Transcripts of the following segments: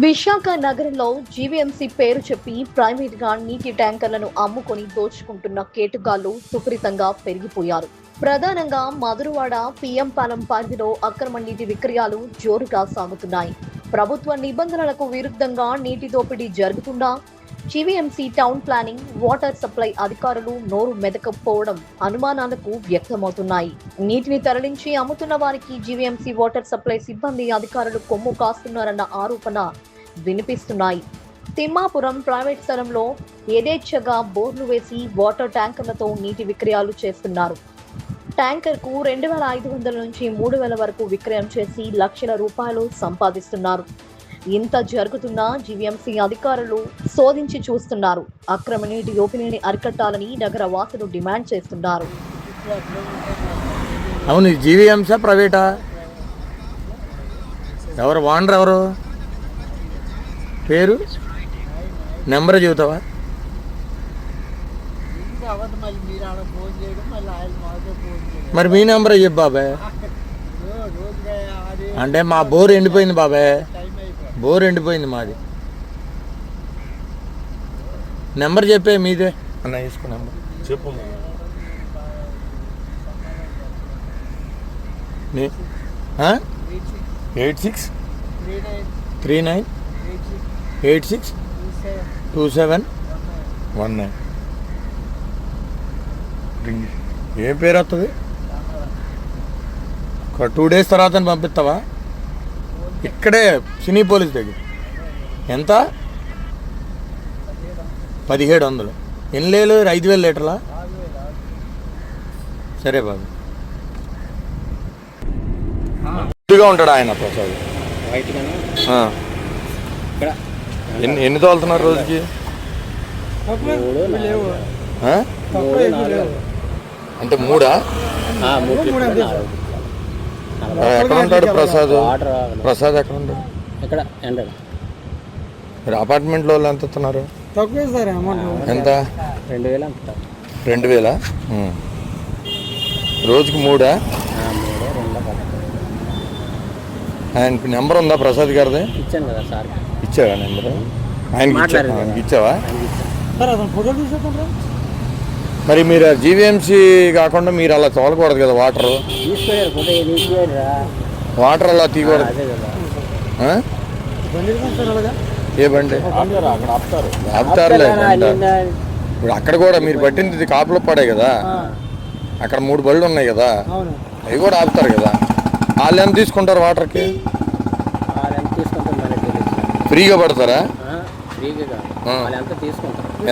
విశాఖ నగరంలో జీవీఎంసీ పేరు చెప్పి ప్రైవేట్ గా నీటి ట్యాంకర్లను అమ్ముకొని దోచుకుంటున్న కేటుగాళ్లు సుపరితంగా పెరిగిపోయారు. ప్రధానంగా మధురవాడ, పిఎంపాలెం పరిధిలో అక్రమ నీటి విక్రయాలు జోరుగా సాగుతున్నాయి. ప్రభుత్వ నిబంధనలకు విరుద్ధంగా నీటి దోపిడీ జరుగుతున్నా GVMC town planning, water supply అధికారులు నోరు మెదకపోవడం అనుమానాలకు వ్యక్తమవుతున్నాయి. నీటిని తరలించి అమ్ముతున్న వారికి జీవీఎంసీ వాటర్ సప్లై సిబ్బంది అధికారులు కొమ్ము కాస్తున్నారన్న ఆరోపణ వినిపిస్తున్నాయి. తిమ్మాపురం ప్రైవేట్ స్థలంలో యథేచ్ఛగా బోర్లు వేసి వాటర్ ట్యాంకర్లతో నీటి విక్రయాలు చేస్తున్నారు. ట్యాంకర్కు 2,500 నుంచి 3,000 వరకు విక్రయం చేసి లక్షల రూపాయలు సంపాదిస్తున్నారు. ఇంత జరుగుతున్నా జీవీఎంసీ అధికారులు శోధించి చూస్తున్నారు. అక్రమ నీటి దోపిడీని అరికట్టాలని నగర వాసులు డిమాండ్ చేస్తున్నారు. అవును, జీవీఎంసీ ప్రైవేటా? ఎవరు ఓనర్? ఎవరు పేరు, నెంబర్ చెబుతావా? మరి మీ నెంబరే చెప్పు బాబాయ్. అంటే మా బోర్ ఎండిపోయింది బాబాయ్, బోర్ ఎండిపోయింది మాది. నెంబర్ చెప్పే మీదే అన్న, వేసుకో నెంబర్ చెప్పు. 8639862719. ఏ పేరు వస్తుంది? ఒక 2 days తర్వాత పంపిస్తావా? ఇక్కడే సినీ పోలీస్ దగ్గర. ఎంత? 1700. ఎన్ని లేలు? 5,000 లీటర్లా? సరే బాబు. ఇదిగా ఉంటాడు ఆయన ప్రసాద్. ఎన్ని తోలుతున్నారు రోజుకి? అంటే 3? ఎక్కడ ఉంటాడు ప్రసాద్? ప్రసాద్ ఎక్కడ ఉంటాడు? మీరు అపార్ట్మెంట్లో వాళ్ళు ఎంత ఇస్తున్నారు? ఎంత? 2,000. రోజుకి 3? ఆయనకి నెంబర్ ఉందా ప్రసాద్ గారిది? ఇచ్చాను కదా సార్. ఇచ్చావా నెంబర్? ఆయనకి ఇచ్చావా? మరి మీరు జీవీఎంసీ కాకుండా మీరు అలా తోలకూడదు కదా వాటర్. వాటర్ అలా తీయకూడదు. ఏ బండి ఆపుతారులే. ఇప్పుడు అక్కడ కూడా మీరు పట్టింది కాపులో పడే కదా, అక్కడ 3 బళ్ళు ఉన్నాయి కదా, అవి కూడా ఆపుతారు కదా. వాళ్ళు ఎంత తీసుకుంటారు వాటర్కి? ఫ్రీగా పడతారా?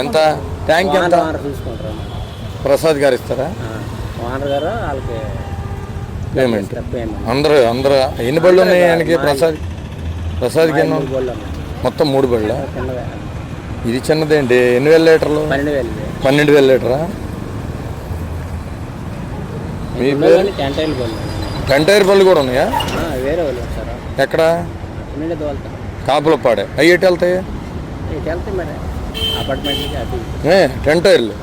ఎంత? ట్యాంక్ ఎంత? ప్రసాద్ గారు ఇస్తారా పేమెంట్? అందరూ ఎన్ని బళ్ళు ఉన్నాయి ఆయనకి? ప్రసాద్కి ఎన్నో? మొత్తం 3 బళ్ళ. ఇది చిన్నదేంటి? ఎన్ని వేల లీటర్లు? 12,000 లీటరా? మీ పేరు? కంటైర్ బళ్ళు కూడా ఉన్నాయా? ఎక్కడ? కాపులో పాడే. అవి ఎటు వెళ్తాయి? టెంటైర్లు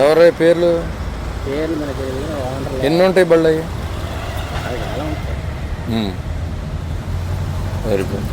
ఎవరు పేర్లు? ఎన్ని ఉంటాయి బళ్ళు అవి? Very good.